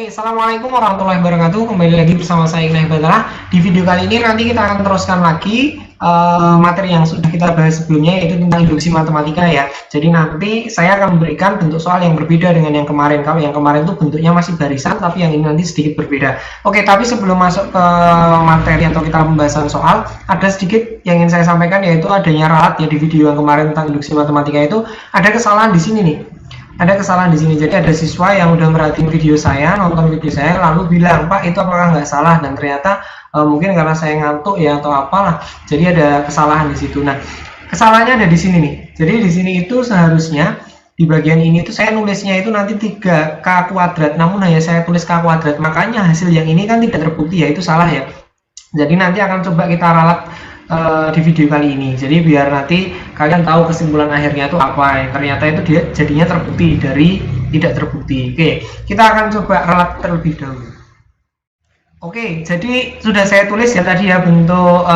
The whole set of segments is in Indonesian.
Oke, assalamualaikum warahmatullahi wabarakatuh. Kembali lagi bersama saya Ignah Batara. Di video kali ini nanti kita akan teruskan lagi materi yang sudah kita bahas sebelumnya, yaitu tentang induksi matematika ya. Jadi nanti saya akan memberikan bentuk soal yang berbeda dengan yang kemarin. Kalau yang kemarin itu bentuknya masih barisan, tapi yang ini nanti sedikit berbeda. Oke, tapi sebelum masuk ke materi atau kita pembahasan soal, ada sedikit yang ingin saya sampaikan, yaitu adanya ralat ya di video yang kemarin tentang induksi matematika itu ada kesalahan di sini nih. Ada kesalahan di sini. Jadi ada siswa yang udah merhatiin video saya, nonton video saya, lalu bilang, Pak, itu apakah nggak salah? Dan ternyata mungkin karena saya ngantuk ya atau apalah, jadi ada kesalahan di situ. Nah, kesalahannya ada di sini nih. Jadi di sini itu seharusnya di bagian ini tuh saya nulisnya itu nanti 3K kuadrat, namun hanya saya tulis K kuadrat. Makanya hasil yang ini kan tidak terbukti ya, itu salah ya. Jadi nanti akan coba kita ralat di video kali ini. Jadi biar nanti kalian tahu kesimpulan akhirnya itu apa. Ternyata itu dia jadinya terbukti dari tidak terbukti. Oke, kita akan coba ralat terlebih dahulu. Oke, jadi sudah saya tulis ya tadi ya bentuk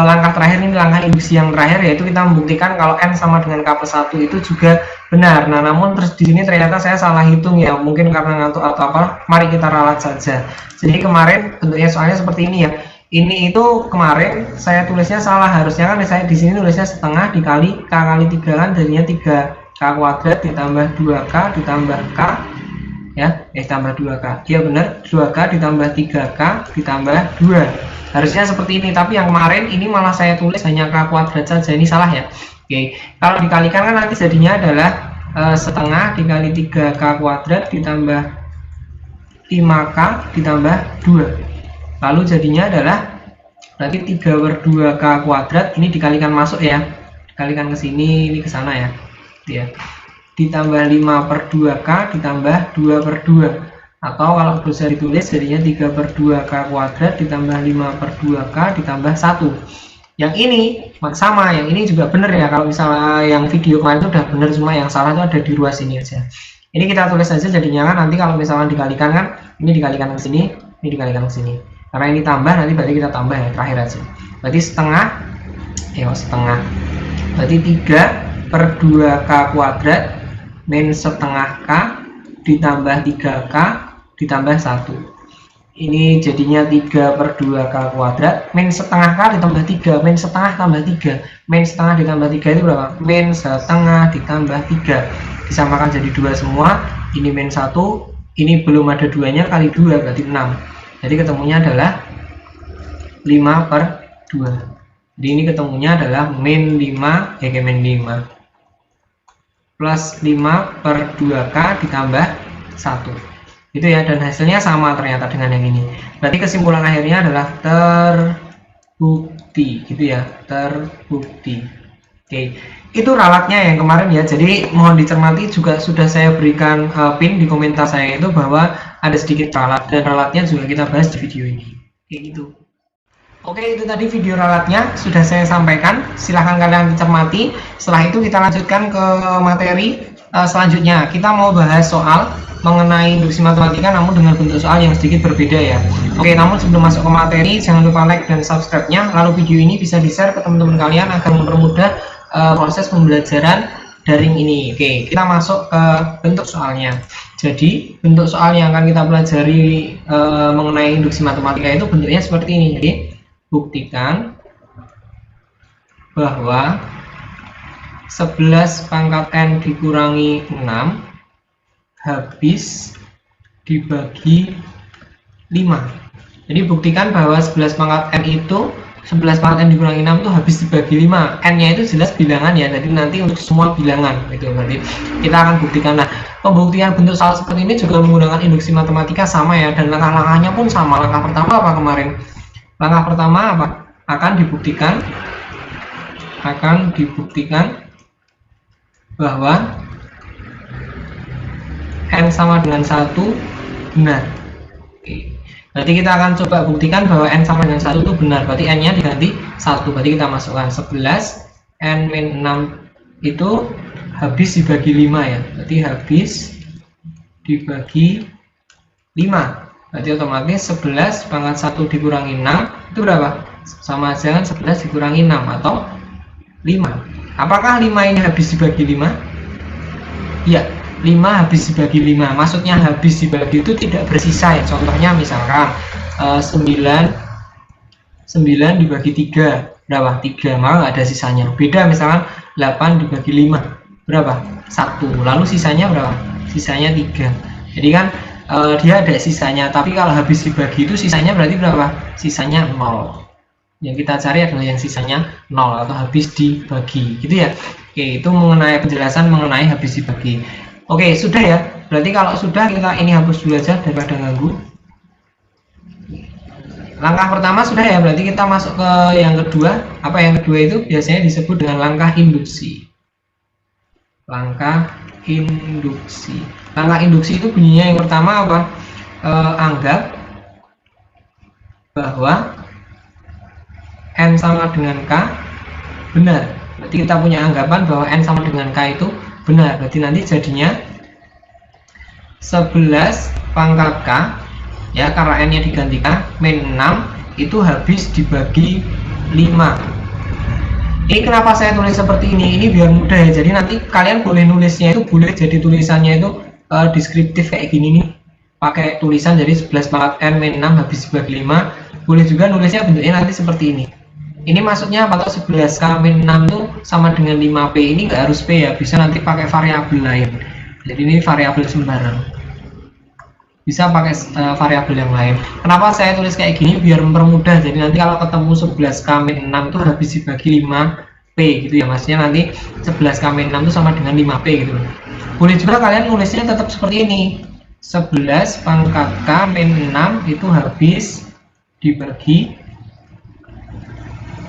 langkah terakhir ini, langkah induksi yang terakhir, yaitu kita membuktikan kalau n sama dengan k+1 itu juga benar. Nah, namun terus di sini ternyata saya salah hitung ya, mungkin karena ngantuk atau apa. Mari kita ralat saja. Jadi kemarin bentuknya soalnya seperti ini ya. Ini itu kemarin saya tulisnya salah, harusnya kan saya di sini tulisnya setengah dikali k kali 3 kan jadinya 3k kuadrat ditambah 2k ditambah k ya, tambah 2k. Dia benar, 2k ditambah 3k ditambah 2. Harusnya seperti ini, tapi yang kemarin ini malah saya tulis hanya k kuadrat saja. Ini salah ya. Oke, kalau dikalikan kan nanti jadinya adalah setengah dikali 3k kuadrat ditambah 5k ditambah 2. Lalu jadinya adalah nanti 3/2k kuadrat, ini dikalikan masuk ya, dikalikan ke sini, ini ke sana ya, ditambah 5/2k ditambah 2/2, atau kalau bisa ditulis jadinya 3/2k kuadrat ditambah 5/2k ditambah 1. Yang ini sama, yang ini juga benar ya. Kalau misalnya yang video kemarin itu udah benar, cuma yang salah itu ada di ruas ini aja. Ini kita tulis aja jadinya kan, nanti kalau misalnya dikalikan kan, ini dikalikan ke sini, ini dikalikan ke sini. Karena ini tambah, nanti berarti kita tambah ya, terakhir aja. Berarti setengah, setengah. Berarti 3/2k kuadrat min setengah k ditambah 3k ditambah 1. Ini jadinya 3/2k kuadrat min setengah k ditambah 3, min setengah tambah 3. Min setengah ditambah 3 itu berapa? Min setengah ditambah 3. Disamakan jadi 2 semua. Ini min 1, ini belum ada 2-nya, kali 2 berarti 6. Jadi ketemunya adalah 5/2. Jadi ini ketemunya adalah min 5 plus 5/2k ditambah 1. Itu ya, dan hasilnya sama ternyata dengan yang ini. Berarti kesimpulan akhirnya adalah terbukti, gitu ya, terbukti. Oke, itu ralatnya yang kemarin ya. Jadi mohon dicermati, juga sudah saya berikan pin di komentar saya itu bahwa ada sedikit ralat, dan ralatnya juga kita bahas di video ini. Kayak gitu. Oke, itu tadi video ralatnya sudah saya sampaikan. Silahkan kalian dicermati. Setelah itu kita lanjutkan ke materi selanjutnya. Kita mau bahas soal mengenai induksi matematika, namun dengan bentuk soal yang sedikit berbeda ya. Oke, namun sebelum masuk ke materi, jangan lupa like dan subscribe-nya. Lalu video ini bisa di-share ke teman-teman kalian agar mempermudah proses pembelajaran daring ini. Oke, kita masuk ke bentuk soalnya. Jadi bentuk soal yang akan kita pelajari mengenai induksi matematika itu bentuknya seperti ini. Jadi buktikan bahwa 11 pangkat n dikurangi 6 habis dibagi 5. Jadi buktikan bahwa 11 pangkat n itu 11 pangkat n dikurangi 6 itu habis dibagi 5. N-nya itu jelas bilangan ya, jadi nanti untuk semua bilangan itu berarti kita akan buktikan. Nah, pembuktian bentuk soal seperti ini juga menggunakan induksi matematika sama ya, dan langkah-langkahnya pun sama. Langkah pertama apa kemarin? Langkah pertama apa? Akan dibuktikan bahwa n sama dengan 1 benar. Oke. Berarti kita akan coba buktikan bahwa n sama dengan 1 itu benar. Berarti n-nya diganti 1. Berarti kita masukkan 11 n min 6 itu habis dibagi 5 ya. Berarti habis dibagi 5. Berarti otomatis 11 pangkat 1 dikurangi 6 itu berapa? Sama aja kan 11 dikurangi 6 atau 5. Apakah 5 ini habis dibagi 5? Iya, 5 habis dibagi 5. Maksudnya habis dibagi itu tidak bersisa ya. Contohnya misalkan 9 dibagi 3 berapa? 3, maka nggak ada sisanya. Beda misalkan 8 dibagi 5 berapa? 1. Lalu sisanya berapa? Sisanya 3. Jadi kan dia ada sisanya, tapi kalau habis dibagi itu sisanya berarti berapa? Sisanya 0. Yang kita cari adalah yang sisanya 0 atau habis dibagi, gitu ya. Oke, itu mengenai penjelasan mengenai habis dibagi. Oke, sudah ya. Berarti kalau sudah, kita ini hapus dulu aja daripada ganggu. Langkah pertama sudah ya, berarti kita masuk ke yang kedua. Apa yang kedua itu biasanya disebut dengan langkah induksi. Langkah induksi. Langkah induksi itu bunyinya yang pertama apa? Anggap bahwa N sama dengan K benar. Berarti kita punya anggapan bahwa N sama dengan K itu benar. Berarti nanti jadinya 11 pangkat K ya, karena N nya digantikan min 6 itu habis dibagi 5. Ini kenapa saya tulis seperti ini? Ini biar mudah ya. Jadi nanti kalian boleh nulisnya itu boleh jadi tulisannya itu deskriptif kayak gini nih. Pakai tulisan jadi 11 pangkat N min 6 habis dibagi 5. Boleh juga nulisnya bentuknya nanti seperti ini. Ini maksudnya apa? 11 K min 6 itu sama dengan 5P. Ini nggak harus P ya, bisa nanti pakai variabel lain. Jadi ini variabel sembarang. Bisa pakai variabel yang lain. Kenapa saya tulis kayak gini? Biar mempermudah. Jadi nanti kalau ketemu 11 K min 6 itu habis dibagi 5P gitu ya. Maksudnya nanti 11 K min 6 itu sama dengan 5P gitu. Boleh juga kalian nulisnya tetap seperti ini. 11 pangkat K min 6 itu habis dibagi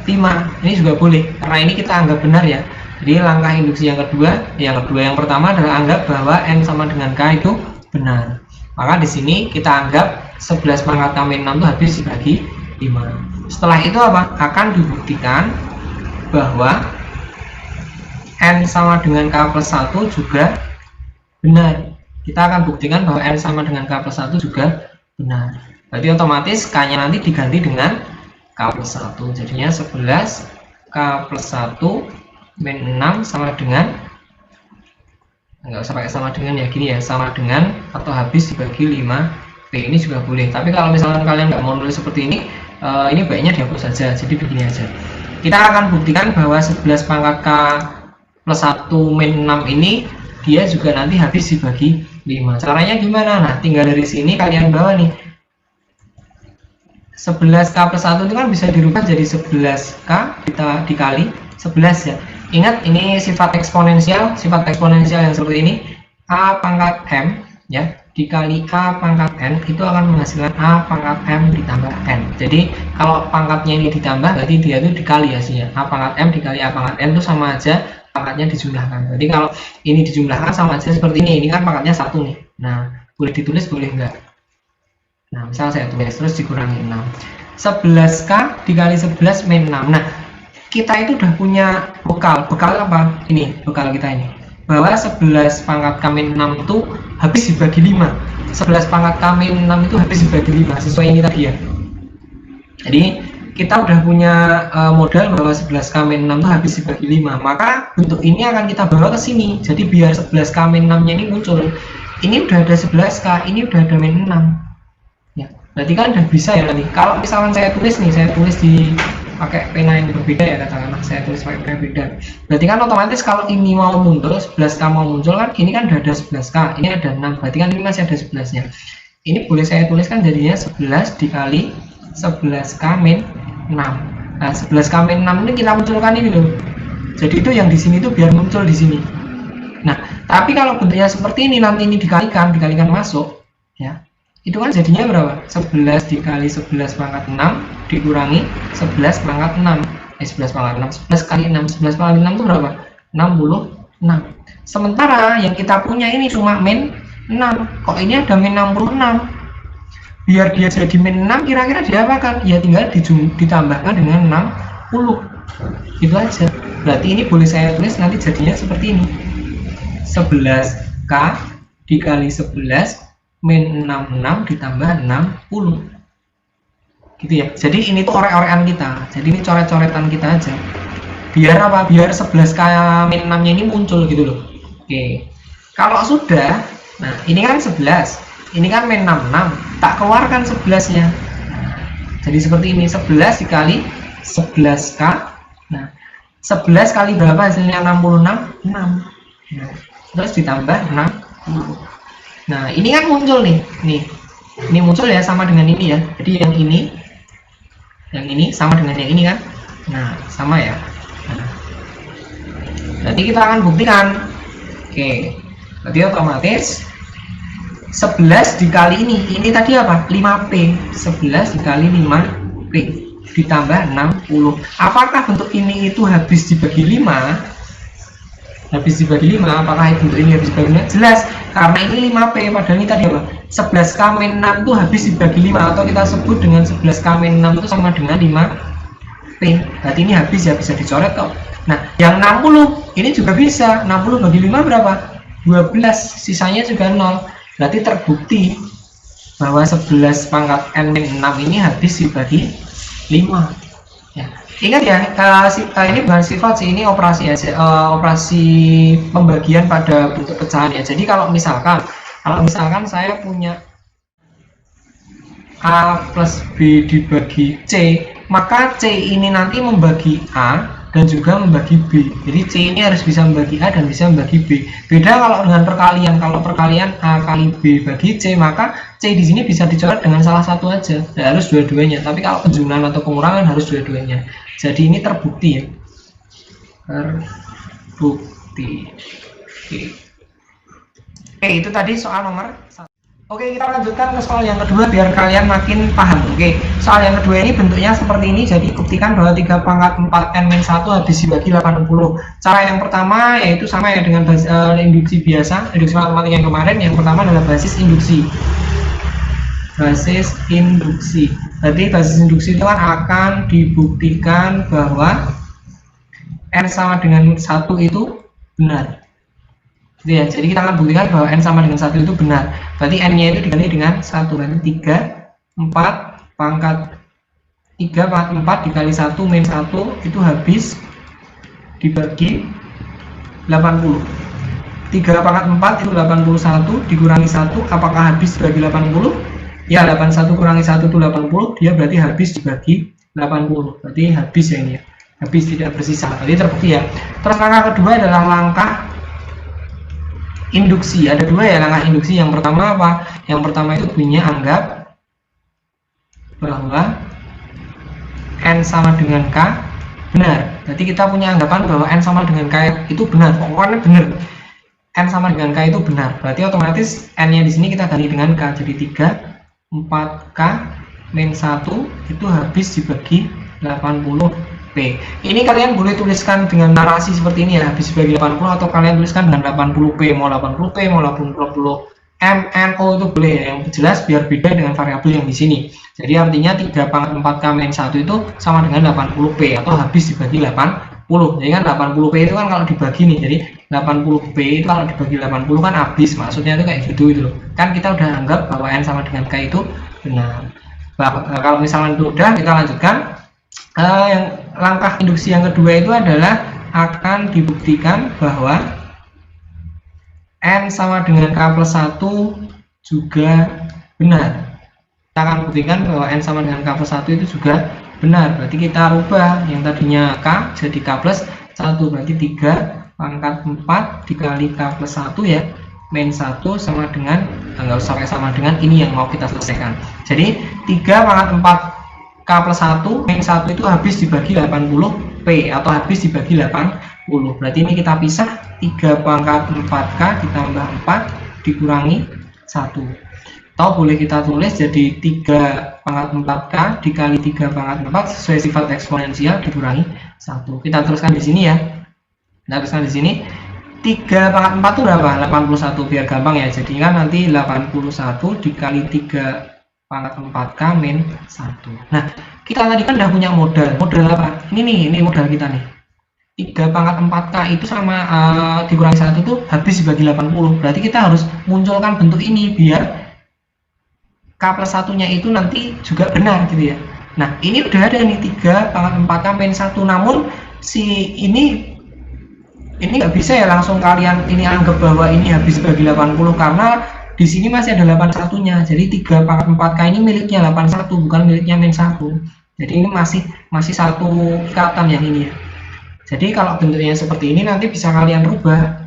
5. Ini juga boleh, karena ini kita anggap benar ya. Jadi langkah induksi yang kedua, yang pertama adalah anggap bahwa N sama dengan K itu benar. Maka di sini kita anggap 11 pangkat K min 6 itu habis dibagi 5. Setelah itu apa? Akan dibuktikan bahwa N sama dengan K plus 1 juga benar. Kita akan buktikan bahwa N sama dengan K plus 1 juga benar. Berarti otomatis K nya nanti diganti dengan K plus 1. Jadinya 11 K plus 1 min 6 sama dengan, nggak usah pakai sama dengan ya, gini ya, sama dengan atau habis dibagi 5P. Ini juga boleh. Tapi kalau misalnya kalian nggak mau nulis seperti ini baiknya dihapus saja. Jadi begini aja. Kita akan buktikan bahwa 11 pangkat K plus 1 min 6 ini dia juga nanti habis dibagi 5. Caranya gimana? Nah, tinggal dari sini kalian bawa nih. 11 K plus 1 itu kan bisa dirubah jadi 11K kita dikali 11 ya. Ingat ini sifat eksponensial yang seperti ini. A pangkat M ya dikali A pangkat N itu akan menghasilkan A pangkat M ditambah N. Jadi kalau pangkatnya ini ditambah berarti dia itu dikali hasilnya. A pangkat M dikali A pangkat N itu sama aja pangkatnya dijumlahkan. Jadi kalau ini dijumlahkan sama aja seperti ini. Ini kan pangkatnya 1 nih. Nah, boleh ditulis boleh enggak? Nah, misal saya tulis terus dikurangi 6. 11K dikali 11 min 6. Nah, kita itu udah punya bekal. Bekal apa? Ini, bekal kita ini. Bahwa 11 pangkat K min 6 itu habis dibagi 5. 11 pangkat K min 6 itu habis dibagi 5. Sesuai ini tadi ya. Jadi, kita udah punya modal bahwa 11 K min 6 itu habis dibagi 5. Maka bentuk ini akan kita bawa ke sini. Jadi, biar 11 K min 6-nya ini muncul. Ini udah ada 11K, ini udah ada min 6. Berarti kan udah bisa ya nanti. Kalau misalkan saya tulis nih, saya tulis di pakai pena yang berbeda ya, katakanlah saya tulis pakai pena beda. Berarti kan otomatis kalau ini mau muncul, 11K mau muncul kan, ini kan udah ada 11K, ini ada 6. Berarti kan ini masih ada 11-nya. Ini boleh saya tuliskan jadinya 11 dikali 11K min 6. Nah, 11K min 6 ini kita munculkan ini loh. Jadi itu yang di sini tuh biar muncul di sini. Nah, tapi kalau bentuknya seperti ini nanti ini dikalikan masuk ya. Itu kan jadinya berapa? 11 dikali 11 pangkat 6 dikurangi 11 pangkat 6. 11 pangkat 6, 11 kali 6, 11 kali 6 itu berapa? 66. Sementara yang kita punya ini cuma min 6. Kok ini ada min 66? Biar dia jadi min 6 kira-kira diapakan? Ya tinggal ditambahkan dengan 60. Itu aja. Berarti ini boleh saya tulis nanti jadinya seperti ini. 11K dikali 11 min 66 ditambah 60 gitu ya. Jadi ini tuh orek-orekan kita, jadi ini coret-coretan kita aja biar apa? Biar 11K min 6 nya ini muncul gitu loh. Oke, Kalau sudah, nah ini kan 11, ini kan min 66, tak keluarkan 11-nya. Jadi seperti ini, 11 dikali 11K. Nah, 11 kali berapa hasilnya? 66, 6. Nah, terus ditambah 60. Nah, ini kan muncul nih. Ini muncul ya, sama dengan ini ya. Jadi yang ini sama dengan yang ini kan. Nah, sama ya. Nah, nanti kita akan buktikan. Oke. Berarti otomatis 11 dikali ini tadi apa? 5P. 11 dikali 5P ditambah 60. Apakah bentuk ini itu habis dibagi 5? Habis dibagi 5, apakah bentuk ini habis dibagi 5? Jelas, karena ini 5P, padahal ini tadi apa? 11K min 6 itu habis dibagi 5, atau kita sebut dengan 11K min 6 itu sama dengan 5P. Berarti ini habis ya, bisa dicoret kok. Nah, yang 60 ini juga bisa. 60 bagi 5 berapa? 12, sisanya juga 0. Berarti terbukti bahwa 11 pangkat n min 6 ini habis dibagi 5 ya. Ingat ya, ini bukan sifat sih, ini operasi aja, operasi pembagian pada bentuk pecahan ya. Jadi kalau misalkan saya punya A plus B dibagi C, maka C ini nanti membagi A dan juga membagi B. Jadi C ini harus bisa membagi A dan bisa membagi B. Beda kalau dengan perkalian. Kalau perkalian A kali B bagi C, maka C di sini bisa dicoret dengan salah satu aja. Tidak harus dua-duanya. Tapi kalau penjumlahan atau pengurangan harus dua-duanya. Jadi ini terbukti ya. Terbukti. Oke, itu tadi soal nomor 1. Oke, kita lanjutkan ke soal yang kedua biar kalian makin paham. Oke, soal yang kedua ini bentuknya seperti ini. Jadi buktikan bahwa 3 pangkat 4 n-1 habis dibagi 80. Cara yang pertama yaitu sama ya dengan induksi biasa, induksi matematika yang kemarin. Yang pertama adalah basis induksi. Basis induksi. Berarti basis induksi itu kan akan dibuktikan bahwa n sama dengan 1 itu benar. Ya, jadi kita akan buktikan bahwa n sama dengan 1 itu benar. Berarti n-nya itu dikali dengan 1. Berarti 4 pangkat 4 dikali 1 min 1 itu habis dibagi 80. 3 pangkat 4 itu 81 dikurangi 1, apakah habis dibagi 80? Ya, 81 kurangi 1 itu 80, dia berarti habis dibagi 80. Berarti habis ya ini ya. Habis, tidak bersisa. Berarti terbukti ya. Terus langkah kedua adalah langkah induksi. Ada dua ya langkah induksi. Yang pertama apa? Yang pertama itu bunyinya anggap bahwa n sama dengan k benar. Berarti kita punya anggapan bahwa n sama dengan k itu benar. Pokoknya benar. N sama dengan k itu benar. Berarti otomatis n-nya di sini kita ganti dengan k. Jadi 4k min 1 itu habis dibagi 80P. Ini kalian boleh tuliskan dengan narasi seperti ini ya, habis dibagi 80, atau kalian tuliskan dengan 80P, mau 80P, mau 80 M, N, O itu boleh ya. Yang jelas biar beda dengan variabel yang di sini. Jadi artinya 3 pangkat 4k min 1 itu sama dengan 80P atau habis dibagi 80. Jadi kan 80P itu kan kalau dibagi nih, jadi 80P itu kalau dibagi 80 kan habis, maksudnya itu kayak gitu itu loh. Kan kita udah anggap bahwa n sama dengan k itu benar. Kalau misalnya itu udah, kita lanjutkan. Yang langkah induksi yang kedua itu adalah akan dibuktikan bahwa n sama dengan k plus 1 juga benar. Kita akan buktikan bahwa n sama dengan k plus 1 itu juga benar. Berarti kita rubah yang tadinya k jadi k plus 1. Berarti 3 pangkat 4 dikali k plus 1 ya, min 1 sama dengan, nggak usah sama dengan, ini yang mau kita selesaikan. Jadi 3 pangkat 4 k plus 1 min 1 itu habis dibagi 80P atau habis dibagi 80. Berarti ini kita pisah, 3 pangkat 4k ditambah 4 dikurangi 1. Atau boleh kita tulis jadi 3 pangkat 4k dikali 3 pangkat 4 sesuai sifat eksponensial dikurangi 1. Kita teruskan di sini ya. Kita teruskan di sini. 3 pangkat 4 itu berapa? 81, biar gampang ya. Jadi kan nanti 81 dikali 3 pangkat 4k min 1. Nah, kita tadi kan udah punya modal. Modal apa? Ini nih, ini modal kita nih. 3 pangkat 4k itu sama dikurangi 1 itu habis dibagi 80. Berarti kita harus munculkan bentuk ini biar k plus 1-nya itu nanti juga benar gitu ya. Nah, ini udah ada nih 3 pangkat 4k min 1. Namun si ini ini nggak bisa ya langsung kalian ini anggap bahwa ini habis bagi 80, karena di sini masih ada 81-nya. Jadi 3 pangkat 4K ini miliknya 81, bukan miliknya min 1. Jadi ini masih satu ikatan yang ini ya. Jadi kalau bentuknya seperti ini nanti bisa kalian rubah.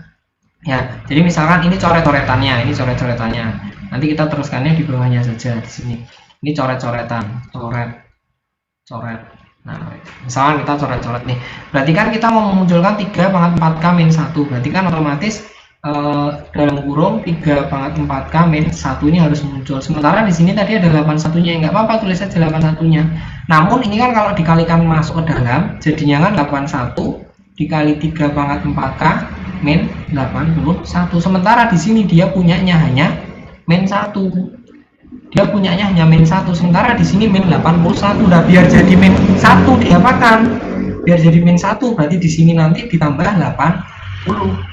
Ya, jadi misalkan ini coret-coretannya, ini coret-coretannya. Nanti kita teruskannya di bawahnya saja di sini. Ini coret-coretan, coret. Nah, misalkan kita coret-coret nih. Berarti kan kita mau memunculkan 3 pangkat 4K min 1. Berarti kan otomatis dalam kurung 3 pangkat 4K min 1 ini harus muncul. Sementara di sini tadi ada 81-nya, nggak apa-apa, tulis saja 81-nya. Namun ini kan kalau dikalikan masuk ke dalam, jadinya kan 81 dikali 3 pangkat 4K min 81. Sementara di sini dia punyanya hanya min 1. Dia punyanya hanya min 1, sementara di sini min 81. Nah, biar jadi min 1 diapakan? Biar jadi min 1 berarti di sini nanti ditambah 80.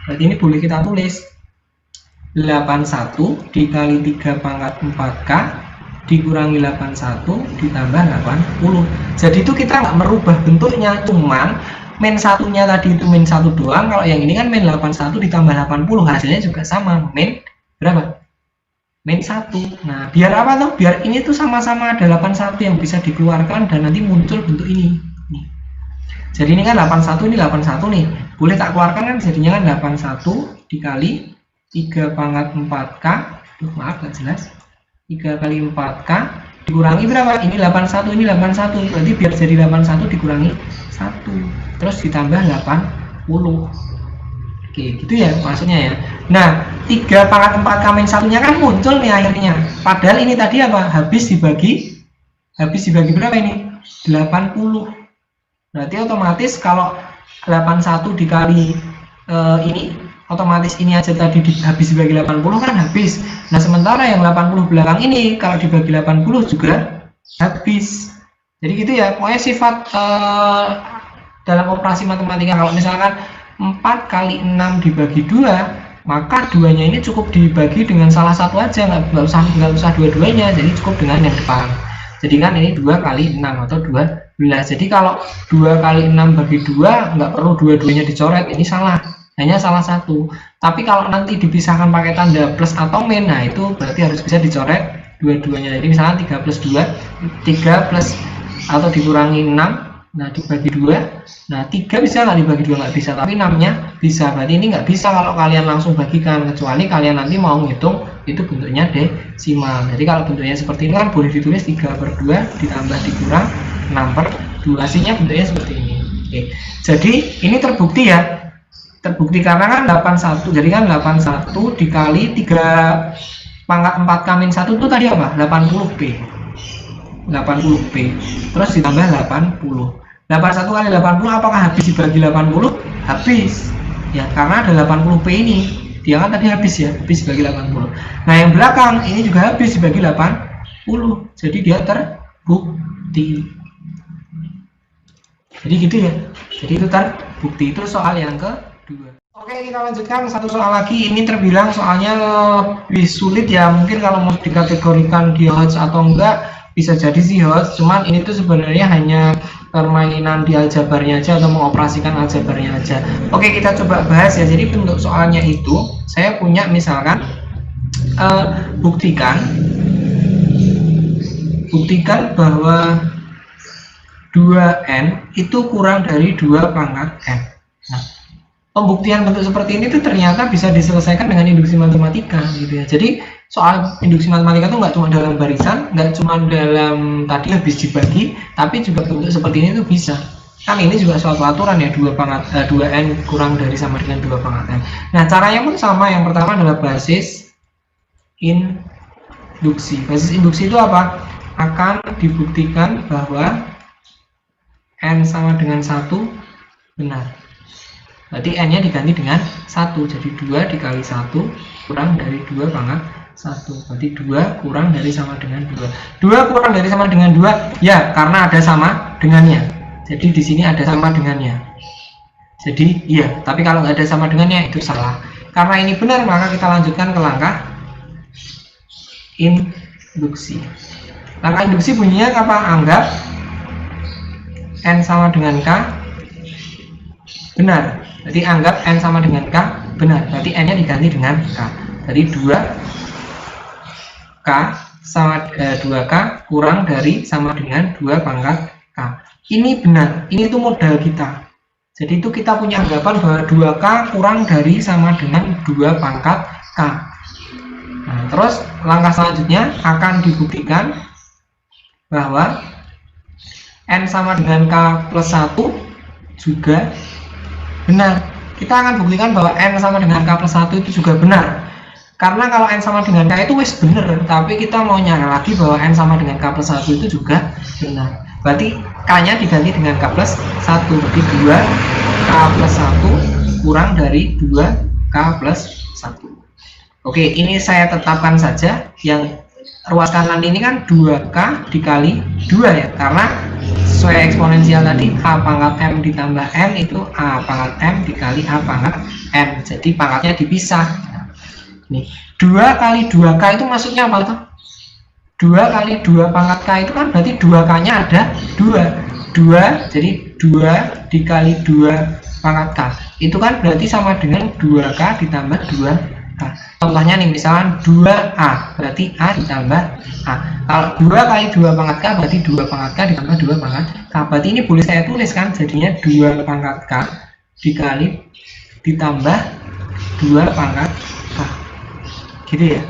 Berarti ini boleh kita tulis 81 dikali 3 pangkat 4K dikurangi 81 ditambah 80. Jadi itu kita nggak merubah bentuknya, cuman min 1-nya tadi itu min 1 doang. Kalau yang ini kan min 81 ditambah 80, hasilnya juga sama, min berapa? Min 1. Nah, biar apa tuh? Biar ini tuh sama-sama ada 81 yang bisa dikeluarkan dan nanti muncul bentuk ini. Nih. Jadi ini kan 81, ini 81 nih. Boleh tak keluarkan kan jadinya kan 81 dikali 3 pangkat 4K. Maaf nggak jelas. 3 kali 4K dikurangi berapa? Ini 81, ini 81. Berarti biar jadi 81 dikurangi 1. Terus ditambah 80. Oke, gitu ya maksudnya ya. Nah, 3 pangkat 4K min 1-nya kan muncul nih akhirnya. Padahal ini tadi apa? Habis dibagi berapa ini? 80. Berarti otomatis kalau 81 dikali ini, otomatis ini aja tadi habis dibagi 80 kan habis. Nah, sementara yang 80 belakang ini kalau dibagi 80 juga habis. Jadi gitu ya. Pokoknya sifat dalam operasi matematika, kalau misalkan 4 kali 6 dibagi 2, maka 2-nya ini cukup dibagi dengan salah satu aja, nggak usah dua-duanya, jadi cukup dengan yang depan. Jadi kan ini 2 kali 6 atau 12. Jadi kalau 2 kali 6 bagi 2 nggak perlu dua-duanya dicoret, ini salah, hanya salah satu. Tapi kalau nanti dipisahkan pakai tanda plus atau min, nah itu berarti harus bisa dicoret dua-duanya. Jadi misalnya 3 plus 2, 3 plus atau dikurangi 6, nah dibagi 2. Nah, 3 bisa nggak dibagi 2? Nggak bisa, tapi 6-nya bisa. Berarti ini nggak bisa kalau kalian langsung bagikan, kecuali kalian nanti mau ngitung itu bentuknya desimal. Jadi kalau bentuknya seperti ini kan boleh ditulis 3/2 ditambah dikurang 6/2. Hasilnya bentuknya seperti ini. Oke. Jadi ini terbukti ya. Terbukti karena kan 81. Jadi kan 81 dikali 3 pangkat 4K min 1 itu tadi apa? 80P. 80P. Terus ditambah 80. 81 kali 80 apakah habis dibagi 80? Habis. Ya, karena ada 80P ini. Dia kan tadi habis ya, habis dibagi 80. Nah, yang belakang ini juga habis dibagi 80. Jadi dia terbukti. Jadi gitu ya. Jadi itu terbukti. Itu soal yang kedua. Oke, kita lanjutkan satu soal lagi. Ini terbilang soalnya lebih sulit ya. Mungkin kalau mau dikategorikan dia HOTS atau enggak, bisa jadi sih HOTS. Cuman ini tuh sebenarnya hanya permainan di aljabarnya aja atau mengoperasikan aljabarnya aja. Oke, kita coba bahas ya. Jadi bentuk soalnya itu saya punya misalkan buktikan bahwa 2n itu kurang dari 2 pangkat n. Nah, pembuktian bentuk seperti ini tuh ternyata bisa diselesaikan dengan induksi matematika gitu ya. Jadi soal induksi matematika itu nggak cuma dalam barisan, nggak cuma dalam tadi habis dibagi, tapi juga bentuk seperti ini tuh bisa. Kan ini juga suatu aturan ya, 2n kurang dari sama dengan 2 pangkat n. Nah, caranya pun sama. Yang pertama adalah basis induksi. Basis induksi itu apa? Akan dibuktikan bahwa n sama dengan 1 benar. Berarti n-nya diganti dengan 1. Jadi 2 dikali 1 kurang dari 2 pangkat 1. Berarti 2 kurang dari sama dengan 2. 2 kurang dari sama dengan 2. Ya, karena ada sama dengannya. Jadi di sini ada sama dengannya. Jadi iya, tapi kalau nggak ada sama dengannya itu salah. Karena ini benar, maka kita lanjutkan ke langkah induksi. Langkah induksi bunyinya apa? Anggap n sama dengan k benar. Jadi anggap N sama dengan K benar, berarti N nya diganti dengan K. Jadi 2K sama 2K kurang dari sama dengan 2 pangkat K. Ini benar, ini itu modal kita. Jadi itu kita punya anggapan bahwa 2K kurang dari sama dengan 2 pangkat K. Nah, terus langkah selanjutnya akan dibuktikan bahwa N sama dengan K plus 1 juga benar. Kita akan buktikan bahwa N sama dengan K plus 1 itu juga benar. Karena kalau N sama dengan K itu wis benar, tapi kita mau nyari lagi bahwa N sama dengan K plus 1 itu juga benar. Berarti K-nya diganti dengan K plus 1. Berarti 2K plus 1 kurang dari 2K plus 1. Oke, ini saya tetapkan saja. Yang ruas kanan ini kan 2K dikali 2 ya, karena sesuai eksponensial tadi A pangkat M ditambah N itu A pangkat M dikali A pangkat N. Jadi pangkatnya dipisah. Nih, 2 kali 2K itu maksudnya apa tuh? 2 kali 2 pangkat K itu kan berarti 2K nya ada 2, jadi 2 dikali 2 pangkat K itu kan berarti sama dengan 2K ditambah 2K. Contohnya nih, misalkan 2A berarti A ditambah A. Kalau 2 kali 2 pangkat K berarti 2 pangkat K ditambah 2 pangkat K. Berarti ini boleh saya tulis kan, jadinya 2 pangkat K dikali ditambah 2 pangkat K. Gitu ya.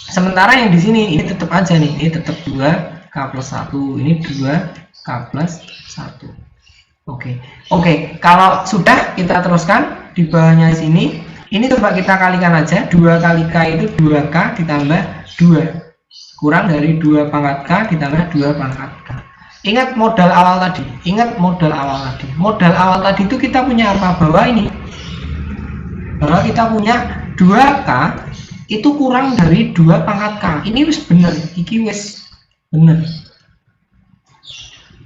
Sementara yang di sini ini tetap aja nih, ini tetap 2K plus 1, ini 2K plus 1. Oke, kalau sudah kita teruskan di bawahnya sini, ini coba kita kalikan aja. 2 kali K itu 2K ditambah 2 kurang dari 2 pangkat K ditambah 2 pangkat K. Ingat modal awal tadi, modal awal tadi itu kita punya apa? Bahwa kita punya 2K itu kurang dari 2 pangkat K. Ini wis bener, iki wis bener.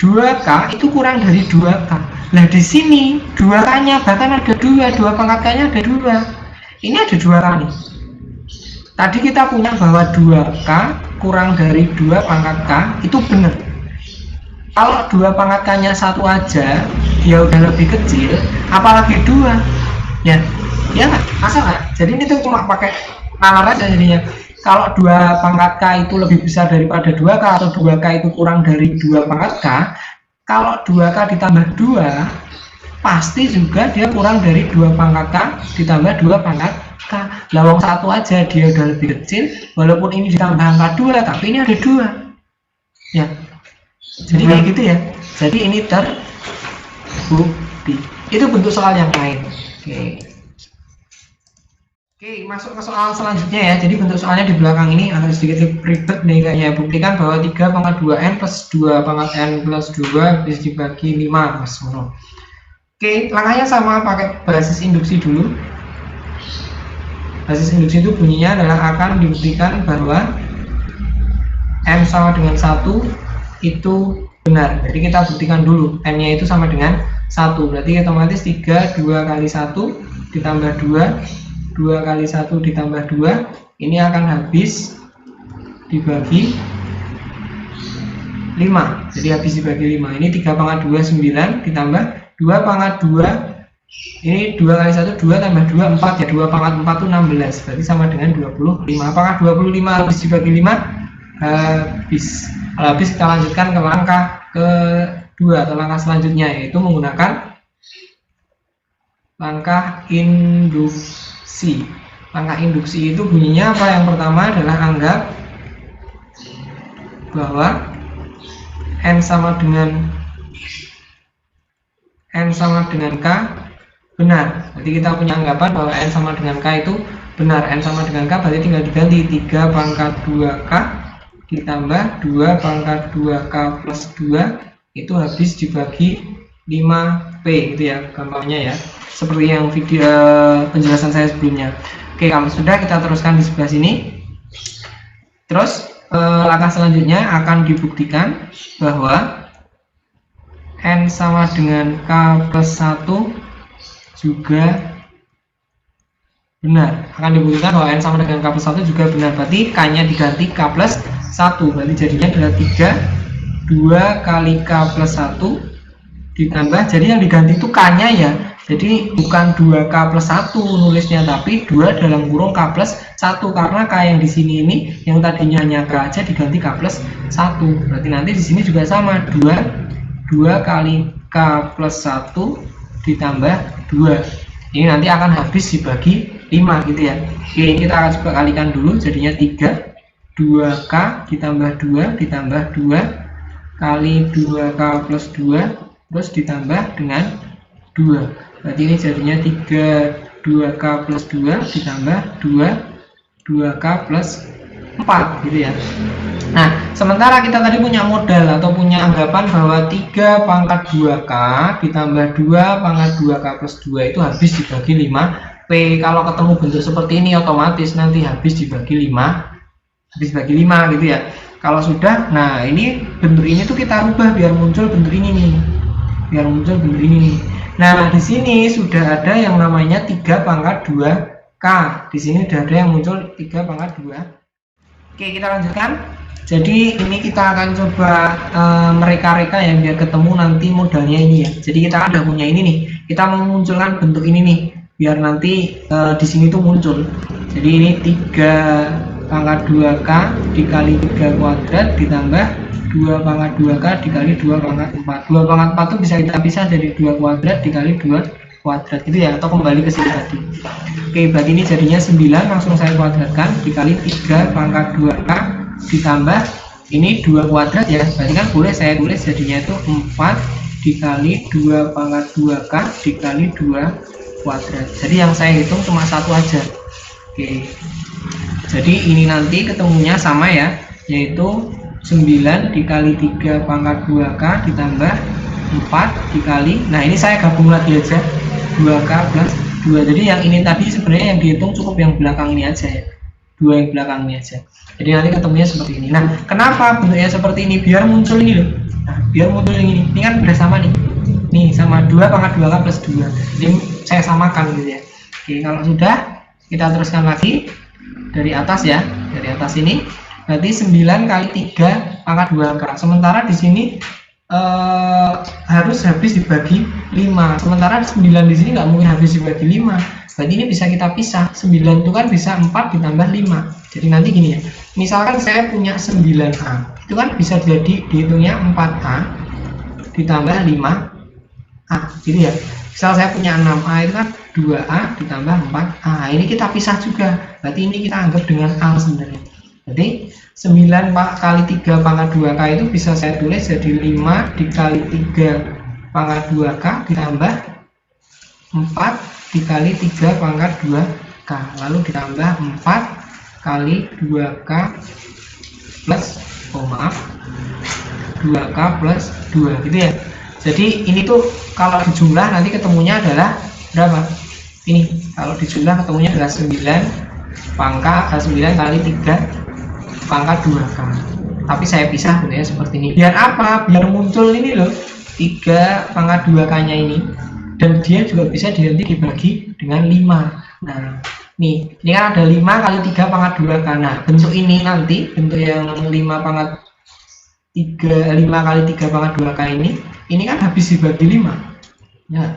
2K itu kurang dari 2K. Nah di sini 2K nya bahkan ada 2 pangkat K nya ada 2. Ini ada 2 kali. Tadi kita punya bahwa 2K kurang dari 2 pangkat K itu benar. Kalau 2 pangkat K nya 1 aja dia udah lebih kecil, apalagi 2 ya nggak? Masa nggak? Jadi ini tuh cuma pakai nalar aja jadinya. Kalau 2 pangkat K itu lebih besar daripada 2K atau 2K itu kurang dari 2 pangkat K, kalau 2K ditambah 2 pasti juga dia kurang dari 2 pangkat K ditambah 2 pangkat K. Lawang 1 aja dia udah lebih kecil, walaupun ini ditambah angka 2 tapi ini ada 2 ya. Jadi kayak gitu ya. Jadi ini terbukti. Itu bentuk soal yang lain. Oke, masuk ke soal selanjutnya ya. Jadi bentuk soalnya di belakang ini agak sedikit ribet nih kayaknya. Buktikan bahwa 3 pangkat 2N plus 2 pangkat N plus 2 bisa dibagi 5. Mas Mono. Oke, langkahnya sama, pakai basis induksi dulu. Basis induksi itu bunyinya adalah akan dibuktikan bahwa M sama dengan 1 itu benar. Jadi kita buktikan dulu N-nya itu sama dengan 1. Berarti otomatis 3, 2 kali 1 ditambah 2 kali 1 ditambah 2 ini akan habis dibagi 5. Jadi habis dibagi 5. Ini 3 pangkat 2 9 ditambah 2 pangkat 2 ini 2 kali 1 2 tambah 2 4 ya. 2 pangkat 4 itu 16. Berarti sama dengan 25. Apakah 25 habis dibagi 5? Habis kita lanjutkan ke langkah kedua atau langkah selanjutnya, yaitu menggunakan langkah induksi. Langkah induksi itu bunyinya apa? Yang pertama adalah anggap bahwa N sama dengan K benar. Jadi kita punya anggapan bahwa N sama dengan K itu benar. N sama dengan K berarti tinggal diganti 3 pangkat 2K ditambah 2 pangkat 2K plus 2 itu habis dibagi 5P gitu ya gampangnya ya. Seperti yang video penjelasan saya sebelumnya. Oke, kalau sudah kita teruskan di sebelah sini. Terus langkah selanjutnya akan dibuktikan bahwa N sama dengan K plus 1 juga benar. Akan dibuktikan bahwa N sama dengan K plus 1 juga benar. Berarti K nya diganti K plus 1. Berarti jadinya adalah 3 2 kali K plus 1 ditambah, jadi yang diganti itu K nya ya Jadi bukan 2K plus 1 nulisnya, tapi 2 dalam kurung K plus 1, karena K yang di sini ini yang tadinya hanya K aja diganti K plus 1. Berarti nanti di sini juga sama, 2 kali K plus 1 ditambah 2. Ini nanti akan habis dibagi 5 gitu ya. Oke, kita akan coba kalikan dulu, jadinya 3. 2K ditambah 2 ditambah 2 kali 2K plus 2 terus ditambah dengan 2. Berarti ini jadinya 2K plus 2 ditambah 2K plus 4 gitu ya. Nah, sementara kita tadi punya modal atau punya anggapan bahwa 3 pangkat 2K ditambah 2 pangkat 2K plus 2 itu habis dibagi 5P. Kalau ketemu bentuk seperti ini otomatis nanti habis dibagi 5 gitu ya. Kalau sudah, nah ini bentuk ini tuh kita rubah biar muncul bentuk ini nih. Nah, di sini sudah ada yang namanya 3 pangkat 2K. Di sini sudah ada yang muncul 3 pangkat 2. Oke, kita lanjutkan. Jadi ini kita akan coba mereka-reka ya biar ketemu nanti modalnya ini ya. Jadi kita ada punya ini nih. Kita memunculkan bentuk ini nih biar nanti di sini tuh muncul. Jadi ini 3 pangkat 2K dikali 3 kuadrat ditambah 2 pangkat 2K dikali 2 pangkat 4. 2 pangkat 4 itu bisa kita pisah dari 2 kuadrat dikali 2 kuadrat gitu ya, atau kembali ke sini tadi. Oke, berarti ini jadinya 9, langsung saya kuadratkan dikali 3 pangkat 2K ditambah ini 2 kuadrat ya, berarti kan boleh saya tulis jadinya itu 4 dikali 2 pangkat 2K dikali 2 kuadrat. Jadi yang saya hitung cuma satu aja. Oke, jadi ini nanti ketemunya sama ya, yaitu 9 dikali 3 pangkat 2K ditambah 4 dikali, nah ini saya gabung lagi aja 2K plus 2. Jadi yang ini tadi sebenarnya yang dihitung cukup yang belakang ini aja ya, 2 yang belakang ini aja. Jadi nanti ketemunya seperti ini. Nah, kenapa bentuknya seperti ini? Biar muncul ini loh. Nah, biar muncul ini kan udah sama nih. Nih sama 2 pangkat 2K plus 2. Ini saya samakan gitu ya. Oke, kalau sudah kita teruskan lagi dari atas ya, dari atas ini berarti 9 kali 3 pangkat 2K. Sementara di sini harus habis dibagi 5. Sementara 9 di sini nggak mungkin habis dibagi 5. Berarti ini bisa kita pisah. 9 itu kan bisa 4 ditambah 5. Jadi nanti gini ya. Misalkan saya punya 9A. Itu kan bisa jadi dihitungnya 4A ditambah 5A. Gitu ya. Misal saya punya 6A itu kan 2A ditambah 4A. Ini kita pisah juga. Berarti ini kita anggap dengan A sebenarnya. Jadi 9 kali 3 pangkat 2K itu bisa saya tulis jadi 5 dikali 3 pangkat 2K ditambah 4 dikali 3 pangkat 2K. Lalu ditambah 4 kali 2K plus 2K plus 2 gitu ya. Jadi ini tuh kalau dijumlah nanti ketemunya adalah berapa? Ini kalau dijumlah ketemunya adalah 9 kali 3 pangkat 2K. Tapi saya pisah bentuknya seperti ini. Biar apa? Biar muncul ini loh 3 pangkat 2K nya ini. Dan dia juga bisa nanti dibagi dengan 5. Nah, nih, ini kan ada 5 kali 3 pangkat 2K. Nah, bentuk ini nanti, bentuk yang 5 kali 3 pangkat 2K ini kan habis dibagi 5. Ya,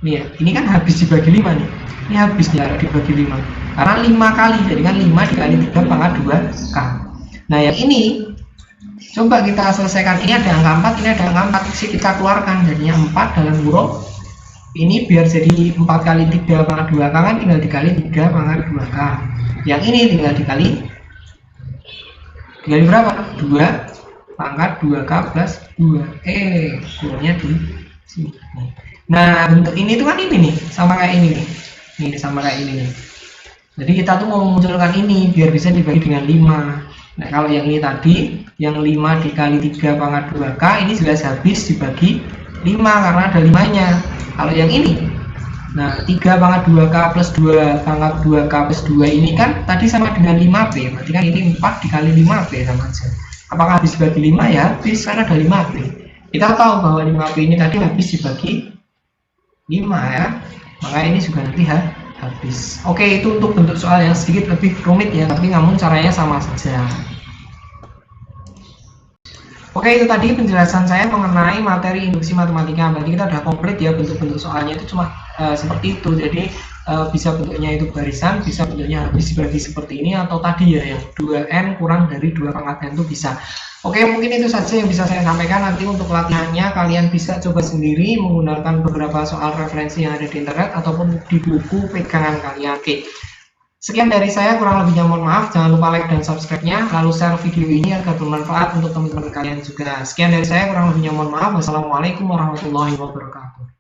nih ya, ini kan habis dibagi 5 nih. Ini habis ya dibagi 5. Karena 5 kali, jadi kan 5 dikali 3 pangkat 2K. Nah, yang ini coba kita selesaikan. Ini ada angka 4, ini ada angka 4. Sih kita keluarkan jadinya 4 dalam kurung. Ini biar jadi 4 kali 3 pangkat 2K kan tinggal dikali 3 pangkat 2K. Yang ini tinggal dikali berapa? 2 pangkat 2K plus 2. Kurangnya di sini. Nah, bentuk ini tuh kan ini nih, sama kayak ini nih. Ini sama kayak ini nih. Jadi kita tuh mau memunculkan ini biar bisa dibagi dengan 5. Nah, kalau yang ini tadi, yang 5 dikali 3 pangkat 2K ini jelas habis dibagi 5 karena ada 5-nya. Kalau yang ini, nah 3 pangkat 2K plus 2 pangkat 2K plus 2 ini kan tadi sama dengan 5P. Berarti kan ini 4 dikali 5P sama aja. Apakah habis dibagi 5? Ya habis, karena ada 5P. Kita tahu bahwa 5P ini tadi habis dibagi 5 ya. Maka ini juga nanti habis. Oke, itu untuk bentuk soal yang sedikit lebih rumit ya, tapi namun caranya sama saja. Oke, itu tadi penjelasan saya mengenai materi induksi matematika. Berarti kita udah komplit ya, bentuk-bentuk soalnya itu cuma seperti itu. Jadi bisa bentuknya itu barisan, bisa bentuknya habis dibagi seperti ini, atau tadi ya yang 2n kurang dari 2 pangkat n itu bisa. Oke, mungkin itu saja yang bisa saya sampaikan. Nanti untuk latihannya kalian bisa coba sendiri menggunakan beberapa soal referensi yang ada di internet ataupun di buku pegangan kalian. Oke. Sekian dari saya, kurang lebihnya mohon maaf. Jangan lupa like dan subscribe-nya, lalu share video ini agar bermanfaat untuk teman-teman kalian juga. Sekian dari saya, kurang lebihnya mohon maaf. Wassalamualaikum warahmatullahi wabarakatuh.